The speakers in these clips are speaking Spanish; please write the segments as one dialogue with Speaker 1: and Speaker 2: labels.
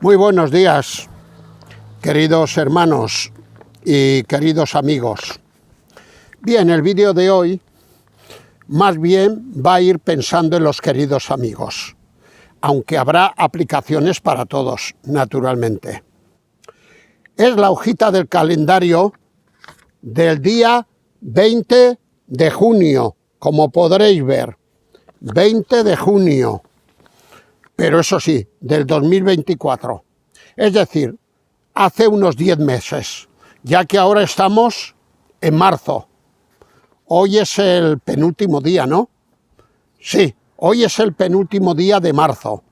Speaker 1: Muy buenos días, queridos hermanos y queridos amigos. Bien, el vídeo de hoy más bien va a ir pensando en los queridos amigos, aunque habrá aplicaciones para todos, naturalmente. Es la hojita del calendario del día 20 de junio, como podréis ver, 20 de junio, pero eso sí, del 2024. Es decir, hace unos 10 meses, ya que ahora estamos en marzo. Hoy es el penúltimo día, ¿no? Sí, hoy es el penúltimo día de marzo.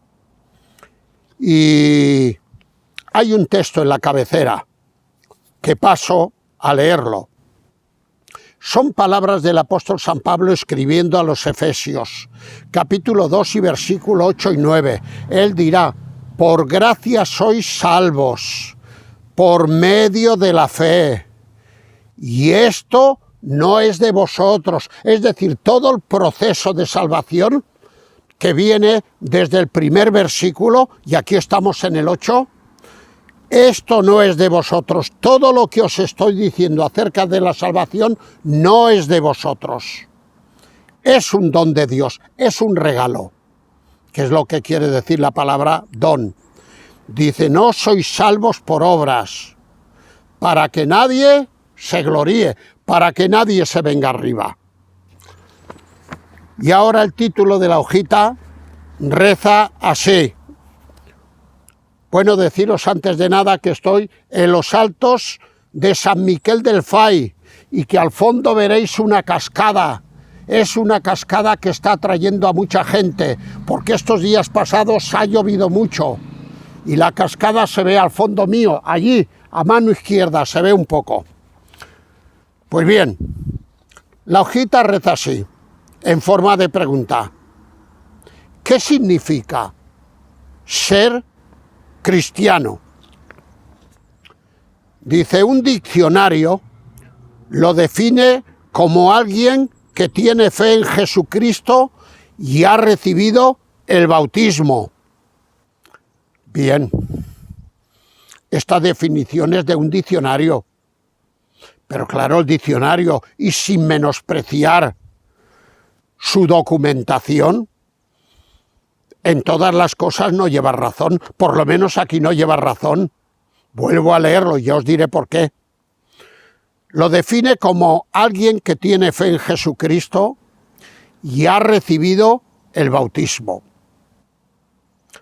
Speaker 1: Y hay un texto en la cabecera que paso a leerlo. Son palabras del apóstol San Pablo escribiendo a los Efesios, capítulo 2 y versículo 8 y 9. Él dirá: por gracia sois salvos, por medio de la fe. Y esto no es de vosotros, es decir, todo el proceso de salvación que viene desde el primer versículo, y aquí estamos en el 8, esto no es de vosotros. Todo lo que os estoy diciendo acerca de la salvación no es de vosotros. Es un don de Dios, es un regalo, que es lo que quiere decir la palabra don. Dice, no sois salvos por obras, para que nadie se gloríe, para que nadie se venga arriba. Y ahora el título de la hojita reza así. Bueno, deciros antes de nada que estoy en los altos de San Miquel del Fai y que al fondo veréis una cascada. Es una cascada que está atrayendo a mucha gente, porque estos días pasados ha llovido mucho y la cascada se ve al fondo mío, allí, a mano izquierda, se ve un poco. Pues bien, la hojita reza así, en forma de pregunta. ¿Qué significa ser cristiano? Dice, un diccionario lo define como alguien que tiene fe en Jesucristo y ha recibido el bautismo. Bien, esta definición es de un diccionario, pero claro, el diccionario, y sin menospreciar su documentación, en todas las cosas no lleva razón, por lo menos aquí no lleva razón. Vuelvo a leerlo y ya os diré por qué. Lo define como alguien que tiene fe en Jesucristo y ha recibido el bautismo.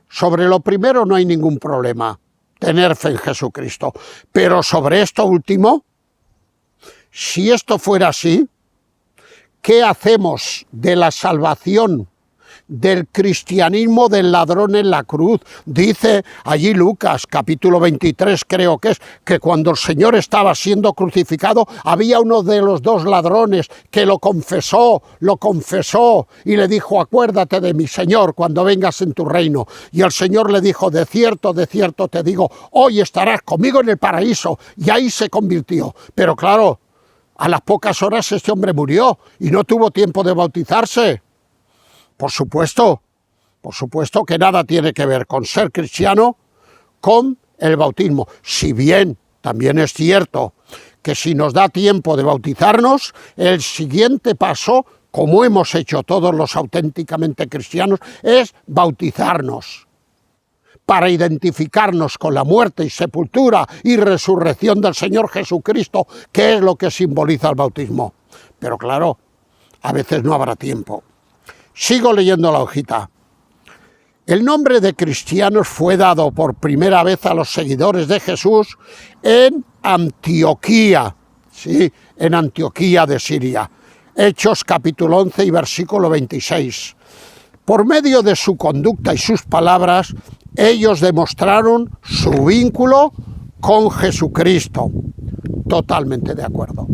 Speaker 1: Sobre lo primero no hay ningún problema, tener fe en Jesucristo. Pero sobre esto último, si esto fuera así, ¿qué hacemos de la salvación, del cristianismo del ladrón en la cruz? Dice allí Lucas, capítulo 23, creo que es, que cuando el Señor estaba siendo crucificado, había uno de los dos ladrones que lo confesó y le dijo, acuérdate de mi Señor cuando vengas en tu reino. Y el Señor le dijo, de cierto te digo, hoy estarás conmigo en el paraíso. Y ahí se convirtió. Pero claro, a las pocas horas este hombre murió y no tuvo tiempo de bautizarse. Por supuesto que nada tiene que ver con ser cristiano con el bautismo. Si bien también es cierto que si nos da tiempo de bautizarnos, el siguiente paso, como hemos hecho todos los auténticamente cristianos, es bautizarnos para identificarnos con la muerte y sepultura y resurrección del Señor Jesucristo, que es lo que simboliza el bautismo. Pero claro, a veces no habrá tiempo. Sigo leyendo la hojita. El nombre de cristianos fue dado por primera vez a los seguidores de Jesús en Antioquía, sí, en Antioquía de Siria. Hechos capítulo 11 y versículo 26. Por medio de su conducta y sus palabras, ellos demostraron su vínculo con Jesucristo. Totalmente de acuerdo.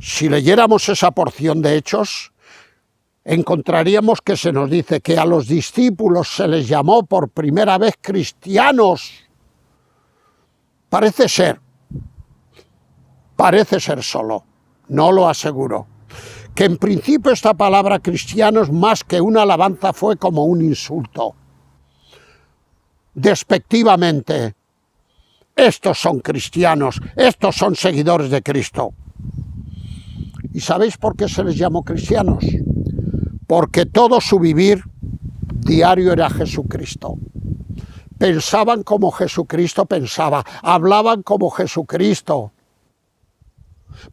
Speaker 1: Si leyéramos esa porción de Hechos, encontraríamos que se nos dice que a los discípulos se les llamó por primera vez cristianos. Parece ser solo, no lo aseguro, que en principio esta palabra cristianos más que una alabanza fue como un insulto. despectivamente. Estos son cristianos, estos son seguidores de Cristo. ¿Y sabéis por qué se les llamó cristianos? Porque todo su vivir diario era Jesucristo. Pensaban como Jesucristo pensaba, hablaban como Jesucristo,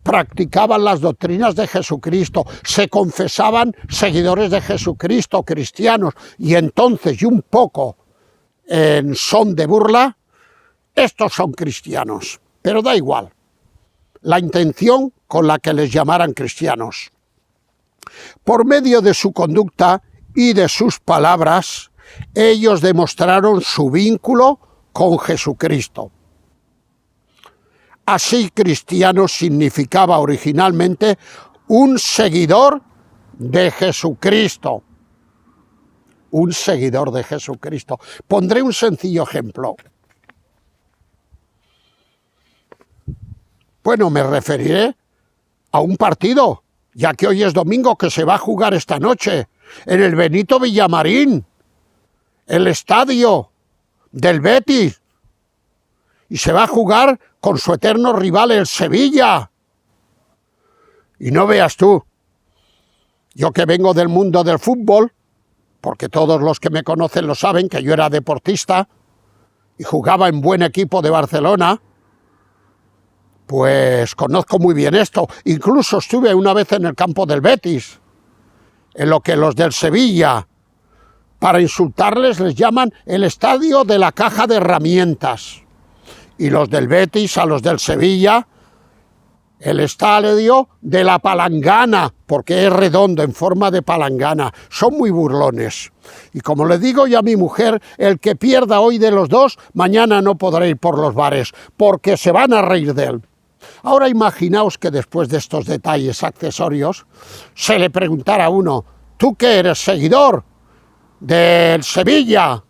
Speaker 1: practicaban las doctrinas de Jesucristo, se confesaban seguidores de Jesucristo, cristianos, y entonces, y un poco en son de burla, estos son cristianos. Pero da igual la intención con la que les llamaran cristianos. Por medio de su conducta y de sus palabras, ellos demostraron su vínculo con Jesucristo. Así, cristiano significaba originalmente un seguidor de Jesucristo. Un seguidor de Jesucristo. Pondré un sencillo ejemplo. Bueno, me referiré a un partido, ya que hoy es domingo, que se va a jugar esta noche en el Benito Villamarín, el estadio del Betis, y se va a jugar con su eterno rival, el Sevilla. Y no veas tú, yo que vengo del mundo del fútbol, porque todos los que me conocen lo saben, que yo era deportista y jugaba en buen equipo de Barcelona, pues conozco muy bien esto. Incluso estuve una vez en el campo del Betis, en lo que los del Sevilla, para insultarles, les llaman el estadio de la caja de herramientas. Y los del Betis, a los del Sevilla, el estadio de la palangana, porque es redondo, en forma de palangana. Son muy burlones. Y como le digo yo a mi mujer, el que pierda hoy de los dos, mañana no podrá ir por los bares, porque se van a reír de él. Ahora imaginaos que después de estos detalles accesorios, se le preguntara a uno, ¿tú qué eres, seguidor del Sevilla?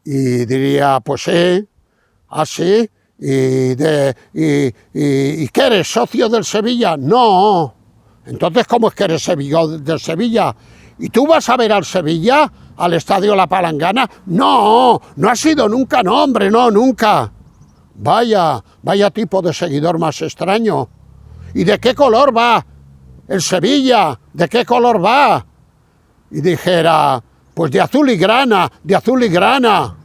Speaker 1: Y diría, pues sí, así. ¿Y qué eres, socio del Sevilla? No. Entonces, ¿cómo es que eres seguidor del Sevilla? ¿Y tú vas a ver al Sevilla, al estadio La Palangana? No, no ha sido nunca, no, hombre, no, nunca. Vaya tipo de seguidor más extraño. ¿Y de qué color va el Sevilla? ¿De qué color va? Y dijera, pues de azul y grana, de azul y grana.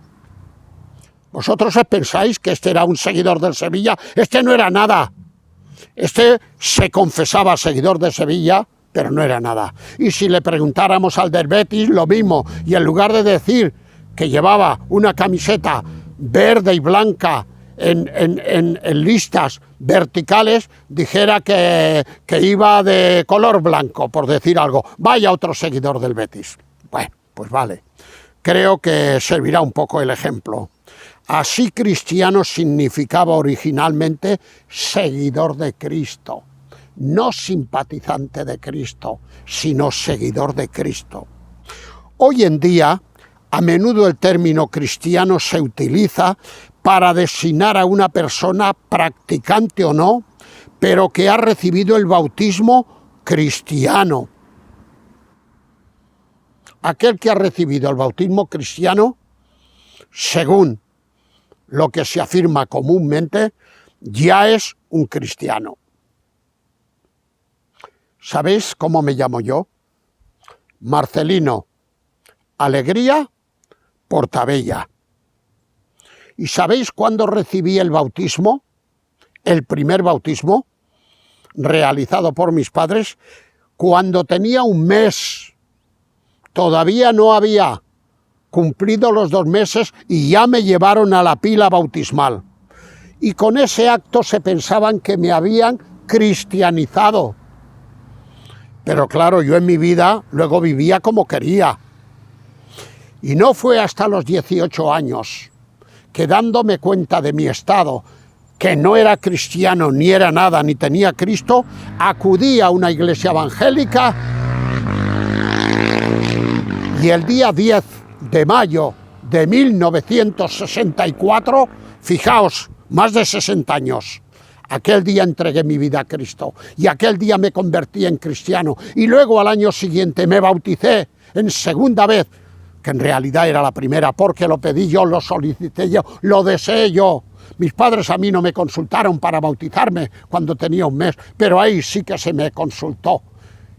Speaker 1: ¿Vosotros pensáis que este era un seguidor del Sevilla? Este no era nada. Este se confesaba seguidor de Sevilla, pero no era nada. Y si le preguntáramos al del Betis, lo mismo. Y en lugar de decir que llevaba una camiseta verde y blanca en listas verticales, dijera que iba de color blanco, por decir algo. Vaya otro seguidor del Betis. Bueno, pues vale. Creo que servirá un poco el ejemplo. Así, cristiano significaba originalmente seguidor de Cristo, no simpatizante de Cristo, sino seguidor de Cristo. Hoy en día, a menudo el término cristiano se utiliza para designar a una persona, practicante o no, pero que ha recibido el bautismo cristiano. Aquel que ha recibido el bautismo cristiano, según lo que se afirma comúnmente, ya es un cristiano. ¿Sabéis cómo me llamo yo? Marcelino Alegría Portabella. ¿Y sabéis cuándo recibí el bautismo? El primer bautismo realizado por mis padres, cuando tenía un mes. Todavía no había cumplido los 2 meses y ya me llevaron a la pila bautismal. Y con ese acto se pensaban que me habían cristianizado. Pero claro, yo en mi vida luego vivía como quería. Y no fue hasta los 18 años que, dándome cuenta de mi estado, que no era cristiano, ni era nada, ni tenía Cristo, acudí a una iglesia evangélica y el día 10 de mayo de 1964, fijaos, más de 60 años, aquel día entregué mi vida a Cristo y aquel día me convertí en cristiano y luego al año siguiente me bauticé en segunda vez que en realidad era la primera, porque lo pedí yo, lo solicité yo, lo deseé yo. Mis padres a mí no me consultaron para bautizarme cuando tenía un mes, pero ahí sí que se me consultó.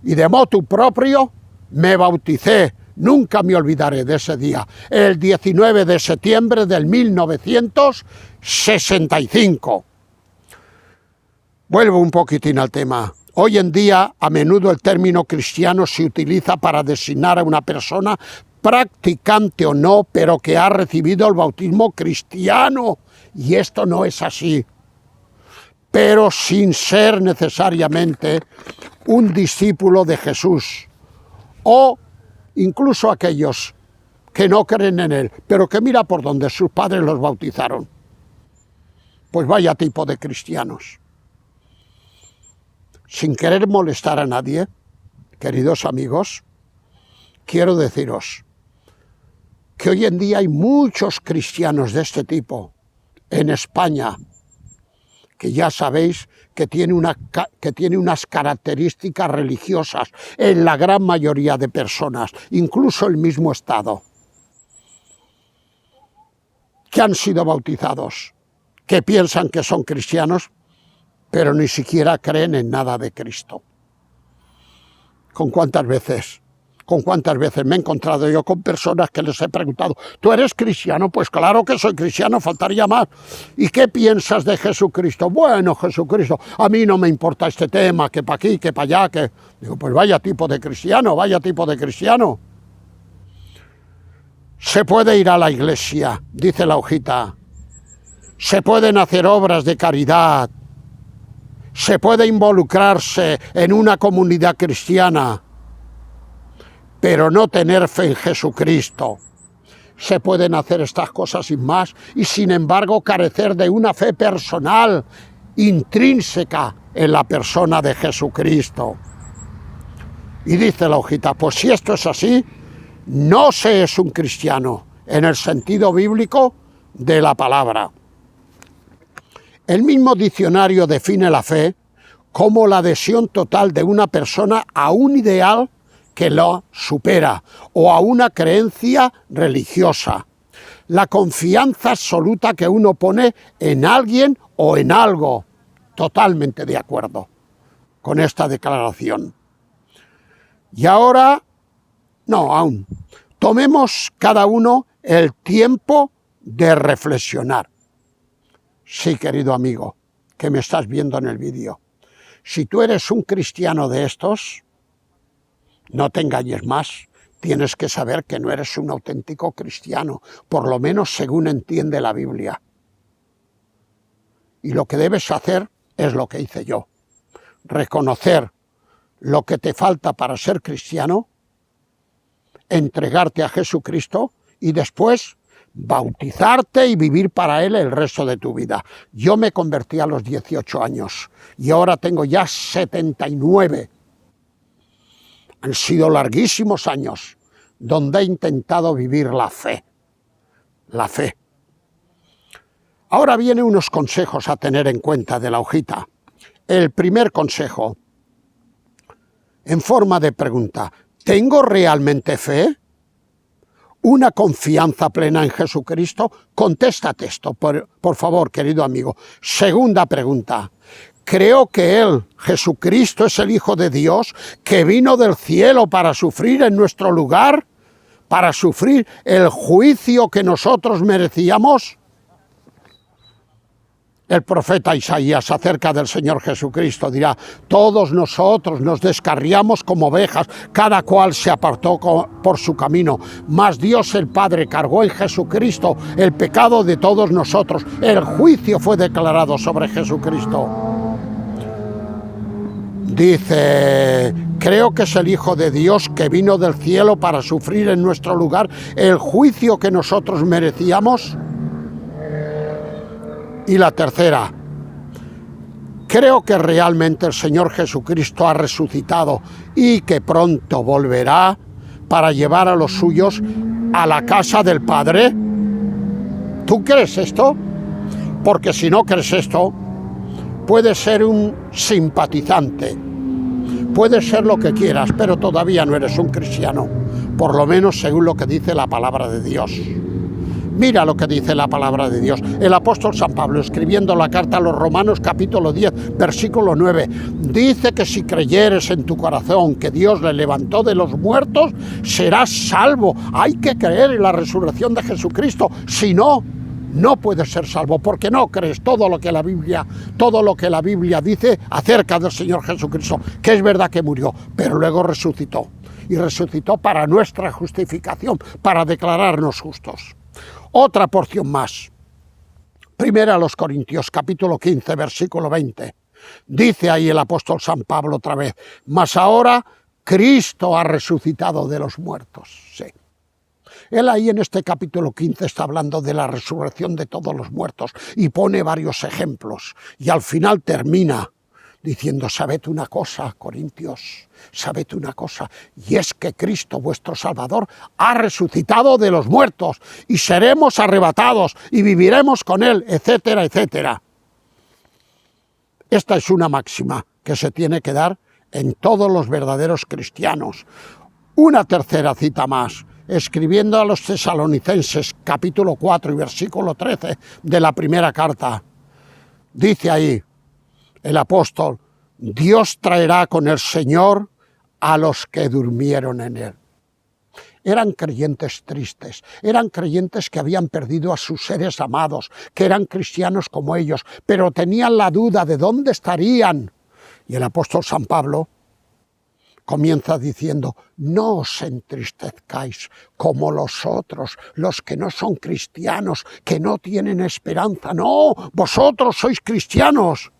Speaker 1: Y de motu proprio me bauticé. Nunca me olvidaré de ese día, el 19 de septiembre del 1965. Vuelvo un poquitín al tema. Hoy en día, a menudo el término cristiano se utiliza para designar a una persona practicante o no, pero que ha recibido el bautismo cristiano. Y esto no es así. Pero sin ser necesariamente un discípulo de Jesús. O incluso aquellos que no creen en él, pero que mira por donde sus padres los bautizaron. Pues vaya tipo de cristianos. Sin querer molestar a nadie, queridos amigos, quiero deciros que hoy en día hay muchos cristianos de este tipo en España, que ya sabéis que tiene unas características religiosas en la gran mayoría de personas, incluso el mismo Estado, que han sido bautizados, que piensan que son cristianos, pero ni siquiera creen en nada de Cristo. ¿Con cuántas veces me he encontrado yo con personas que les he preguntado, ¿tú eres cristiano? Pues claro que soy cristiano, faltaría más. ¿Y qué piensas de Jesucristo? Bueno, Jesucristo, a mí no me importa este tema, que para aquí, que para allá, que... Digo, pues vaya tipo de cristiano, vaya tipo de cristiano. Se puede ir a la iglesia, dice la hojita. Se pueden hacer obras de caridad. Se puede involucrarse en una comunidad cristiana, pero no tener fe en Jesucristo. Se pueden hacer estas cosas sin más y sin embargo carecer de una fe personal, intrínseca en la persona de Jesucristo. Y dice la hojita, pues si esto es así, no se es un cristiano en el sentido bíblico de la palabra. El mismo diccionario define la fe como la adhesión total de una persona a un ideal que lo supera o a una creencia religiosa. La confianza absoluta que uno pone en alguien o en algo. Totalmente de acuerdo con esta declaración. Y ahora, no, aún, tomemos cada uno el tiempo de reflexionar. Sí, querido amigo, que me estás viendo en el vídeo. Si tú eres un cristiano de estos, no te engañes más. Tienes que saber que no eres un auténtico cristiano, por lo menos según entiende la Biblia. Y lo que debes hacer es lo que hice yo. Reconocer lo que te falta para ser cristiano, entregarte a Jesucristo y después bautizarte y vivir para Él el resto de tu vida. Yo me convertí a los 18 años y ahora tengo ya 79. Han sido larguísimos años donde he intentado vivir la fe. La fe. Ahora vienen unos consejos a tener en cuenta de la hojita. El primer consejo, en forma de pregunta, ¿tengo realmente fe? ¿Una confianza plena en Jesucristo? Contéstate esto, por favor, querido amigo. Segunda pregunta. ¿Creo que Él, Jesucristo, es el Hijo de Dios, que vino del cielo para sufrir en nuestro lugar? ¿Para sufrir el juicio que nosotros merecíamos? El profeta Isaías acerca del Señor Jesucristo dirá, todos nosotros nos descarriamos como ovejas, cada cual se apartó por su camino, mas Dios el Padre cargó en Jesucristo el pecado de todos nosotros. El juicio fue declarado sobre Jesucristo. Dice, creo que es el Hijo de Dios que vino del cielo para sufrir en nuestro lugar el juicio que nosotros merecíamos. Y la tercera, creo que realmente el Señor Jesucristo ha resucitado y que pronto volverá para llevar a los suyos a la casa del Padre. ¿Tú crees esto? Porque si no crees esto, puedes ser un simpatizante, puedes ser lo que quieras, pero todavía no eres un cristiano, por lo menos según lo que dice la palabra de Dios. Mira lo que dice la palabra de Dios. El apóstol San Pablo, escribiendo la carta a los Romanos, capítulo 10, versículo 9, dice que si creyeres en tu corazón que Dios le levantó de los muertos, serás salvo. Hay que creer en la resurrección de Jesucristo. Si no, no puedes ser salvo, porque no crees todo lo que la Biblia dice acerca del Señor Jesucristo, que es verdad que murió, pero luego resucitó. Y resucitó para nuestra justificación, para declararnos justos. Otra porción más. Primera a los Corintios, capítulo 15, versículo 20. Dice ahí el apóstol San Pablo otra vez, mas ahora Cristo ha resucitado de los muertos. Sí. Él ahí en este capítulo 15 está hablando de la resurrección de todos los muertos y pone varios ejemplos. Y al final termina diciendo, sabed una cosa, Corintios, sabed una cosa, y es que Cristo, vuestro Salvador, ha resucitado de los muertos, y seremos arrebatados, y viviremos con Él, etcétera, etcétera. Esta es una máxima que se tiene que dar en todos los verdaderos cristianos. Una tercera cita más, escribiendo a los tesalonicenses, capítulo 4 y versículo 13 de la primera carta, dice ahí, el apóstol, Dios traerá con el Señor a los que durmieron en Él. Eran creyentes tristes, eran creyentes que habían perdido a sus seres amados, que eran cristianos como ellos, pero tenían la duda de dónde estarían. Y el apóstol San Pablo comienza diciendo, no os entristezcáis como los otros, los que no son cristianos, que no tienen esperanza. No, vosotros sois cristianos.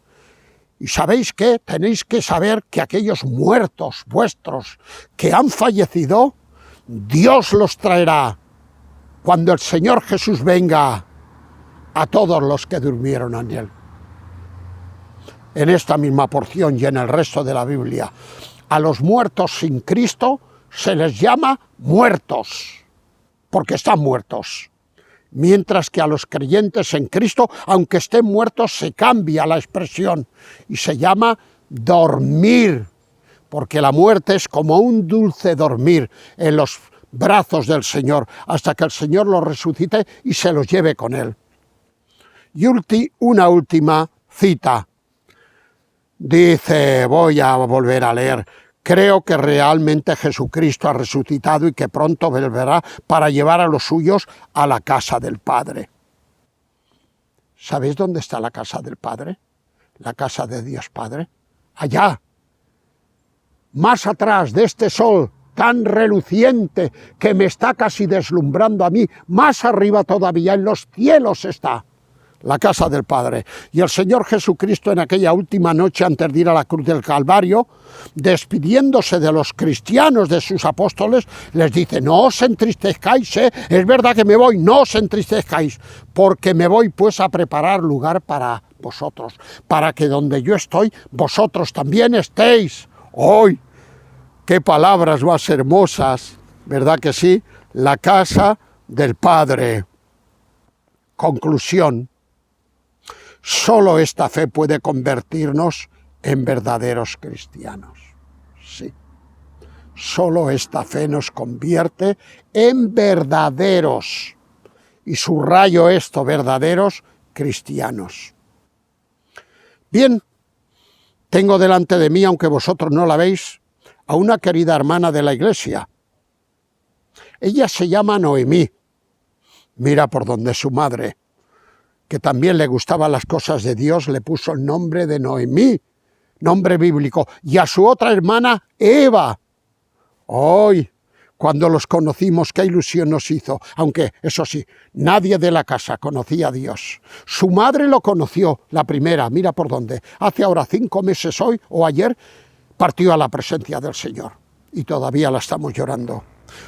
Speaker 1: ¿Y sabéis qué? Tenéis que saber que aquellos muertos vuestros que han fallecido, Dios los traerá cuando el Señor Jesús venga a todos los que durmieron en Él. En esta misma porción y en el resto de la Biblia, a los muertos sin Cristo se les llama muertos, porque están muertos. Mientras que a los creyentes en Cristo, aunque estén muertos, se cambia la expresión y se llama dormir, porque la muerte es como un dulce dormir en los brazos del Señor, hasta que el Señor los resucite y se los lleve con Él. Y una última cita. Dice, voy a volver a leer, creo que realmente Jesucristo ha resucitado y que pronto volverá para llevar a los suyos a la casa del Padre. ¿Sabéis dónde está la casa del Padre? La casa de Dios Padre. Allá, más atrás de este sol tan reluciente que me está casi deslumbrando a mí, más arriba todavía en los cielos está la casa del Padre. Y el Señor Jesucristo en aquella última noche antes de ir a la cruz del Calvario, despidiéndose de los cristianos, de sus apóstoles, les dice, no os entristezcáis, es verdad que me voy, no os entristezcáis, porque me voy pues a preparar lugar para vosotros, para que donde yo estoy, vosotros también estéis. ¡Hoy! ¡Qué palabras más hermosas! ¿Verdad que sí? La casa del Padre. Conclusión. Solo esta fe puede convertirnos en verdaderos cristianos. Sí. Solo esta fe nos convierte en verdaderos, y subrayo esto, verdaderos cristianos. Bien, tengo delante de mí, aunque vosotros no la veis, a una querida hermana de la iglesia. Ella se llama Noemí. Mira por donde su madre, que también le gustaban las cosas de Dios, le puso el nombre de Noemí, nombre bíblico, y a su otra hermana, Eva. Hoy, cuando los conocimos, qué ilusión nos hizo, aunque, eso sí, nadie de la casa conocía a Dios. Su madre lo conoció, la primera, mira por dónde, hace ahora 5 meses hoy, o ayer, partió a la presencia del Señor, y todavía la estamos llorando.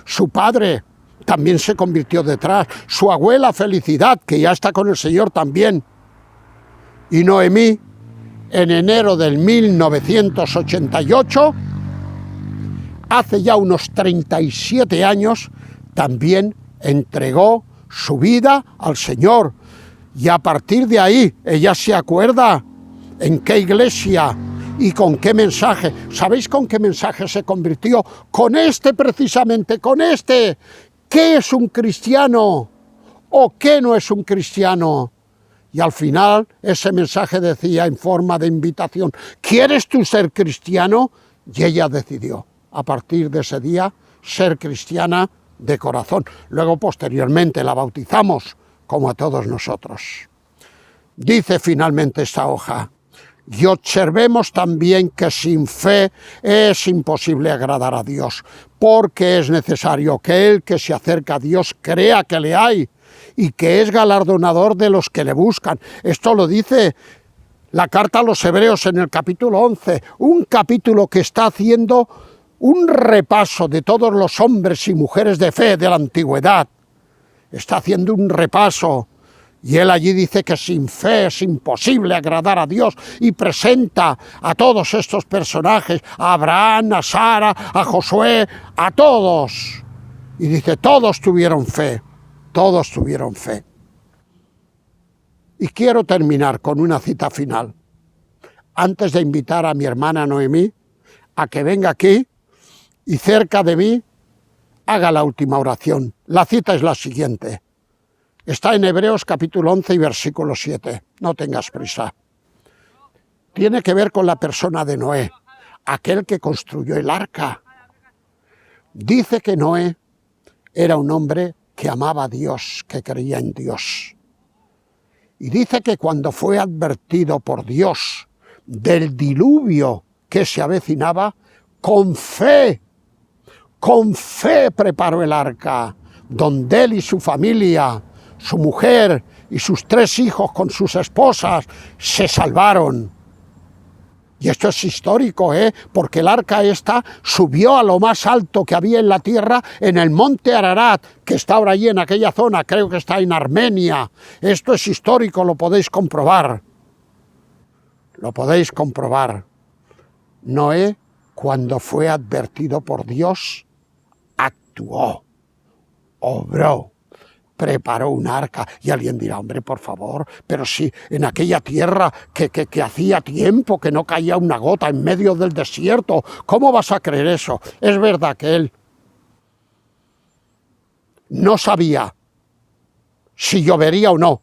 Speaker 1: Su padre también se convirtió detrás, su abuela Felicidad, que ya está con el Señor también. Y Noemí, en enero del 1988, hace ya unos 37 años, también entregó su vida al Señor. Y a partir de ahí, ella se acuerda en qué iglesia ¿Y con qué mensaje? ¿Sabéis con qué mensaje se convirtió? Con este precisamente, con este. ¿Qué es un cristiano? ¿O qué no es un cristiano? Y al final ese mensaje decía en forma de invitación, ¿quieres tú ser cristiano? Y ella decidió, a partir de ese día, ser cristiana de corazón. Luego, posteriormente, la bautizamos, como a todos nosotros. Dice finalmente esta hoja, y observemos también que sin fe es imposible agradar a Dios, porque es necesario que el que se acerca a Dios crea que le hay y que es galardonador de los que le buscan. Esto lo dice la carta a los Hebreos en el capítulo 11, un capítulo que está haciendo un repaso de todos los hombres y mujeres de fe de la antigüedad. Está haciendo un repaso. Y él allí dice que sin fe es imposible agradar a Dios y presenta a todos estos personajes, a Abraham, a Sara, a Josué, a todos. Y dice, todos tuvieron fe, todos tuvieron fe. Y quiero terminar con una cita final, antes de invitar a mi hermana Noemí a que venga aquí y cerca de mí haga la última oración. La cita es la siguiente. Está en Hebreos capítulo 11 y versículo 7. No tengas prisa. Tiene que ver con la persona de Noé, aquel que construyó el arca. Dice que Noé era un hombre que amaba a Dios, que creía en Dios. Y dice que cuando fue advertido por Dios del diluvio que se avecinaba, con fe preparó el arca, donde él y su familia, su mujer y sus 3 hijos con sus esposas se salvaron. Y esto es histórico, porque el arca esta subió a lo más alto que había en la tierra, en el monte Ararat, que está ahora allí en aquella zona, creo que está en Armenia. Esto es histórico, lo podéis comprobar. Lo podéis comprobar. Noé, cuando fue advertido por Dios, actuó, obró, preparó un arca. Y alguien dirá, hombre, por favor, pero si en aquella tierra que hacía tiempo que no caía una gota en medio del desierto, ¿cómo vas a creer eso? Es verdad que él no sabía si llovería o no,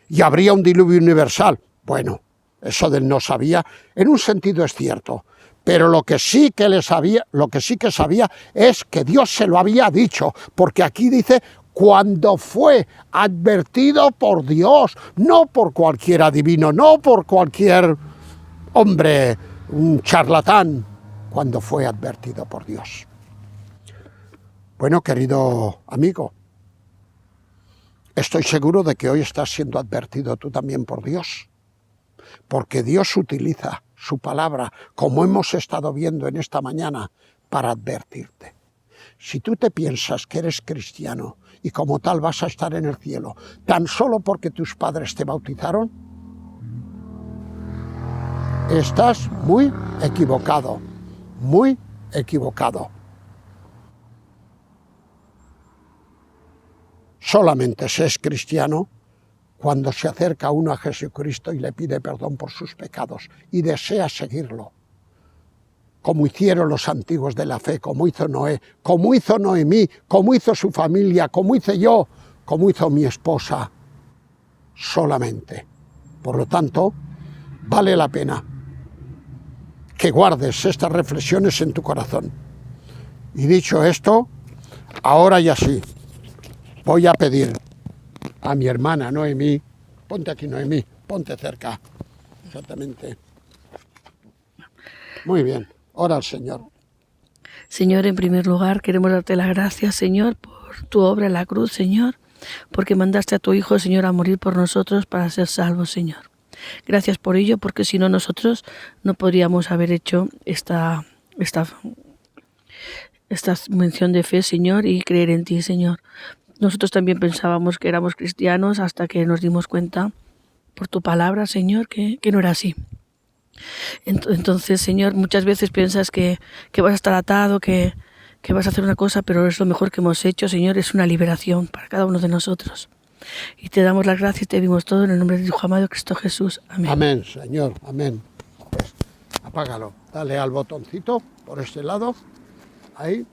Speaker 1: y habría un diluvio universal. Bueno, eso del no sabía, en un sentido es cierto, pero lo que sí que sabía es que Dios se lo había dicho, porque aquí dice, cuando fue advertido por Dios, no por cualquier adivino, no por cualquier hombre, un charlatán, cuando fue advertido por Dios. Bueno, querido amigo, estoy seguro de que hoy estás siendo advertido tú también por Dios, porque Dios utiliza su palabra, como hemos estado viendo en esta mañana, para advertirte. Si tú te piensas que eres cristiano y como tal vas a estar en el cielo, tan solo porque tus padres te bautizaron, estás muy equivocado, muy equivocado. Solamente se es cristiano cuando se acerca uno a Jesucristo y le pide perdón por sus pecados y desea seguirlo, como hicieron los antiguos de la fe, como hizo Noé, como hizo Noemí, como hizo su familia, como hice yo, como hizo mi esposa, solamente. Por lo tanto, vale la pena que guardes estas reflexiones en tu corazón. Y dicho esto, ahora ya sí, voy a pedir a mi hermana Noemí, ponte aquí Noemí, ponte cerca, exactamente. Muy bien. Ora al Señor.
Speaker 2: Señor, en primer lugar, queremos darte las gracias, Señor, por tu obra en la cruz, Señor, porque mandaste a tu Hijo, Señor, a morir por nosotros para ser salvos, Señor. Gracias por ello, porque si no, nosotros no podríamos haber hecho esta mención de fe, Señor, y creer en ti, Señor. Nosotros también pensábamos que éramos cristianos hasta que nos dimos cuenta, por tu palabra, Señor, que no era así. Entonces, Señor, muchas veces piensas que vas a estar atado, que vas a hacer una cosa, pero es lo mejor que hemos hecho, Señor, es una liberación para cada uno de nosotros. Y te damos las gracias y te pedimos todo en el nombre de tu Hijo amado Cristo Jesús. Amén.
Speaker 1: Amén, Señor, amén. Apágalo. Dale al botoncito por este lado. Ahí.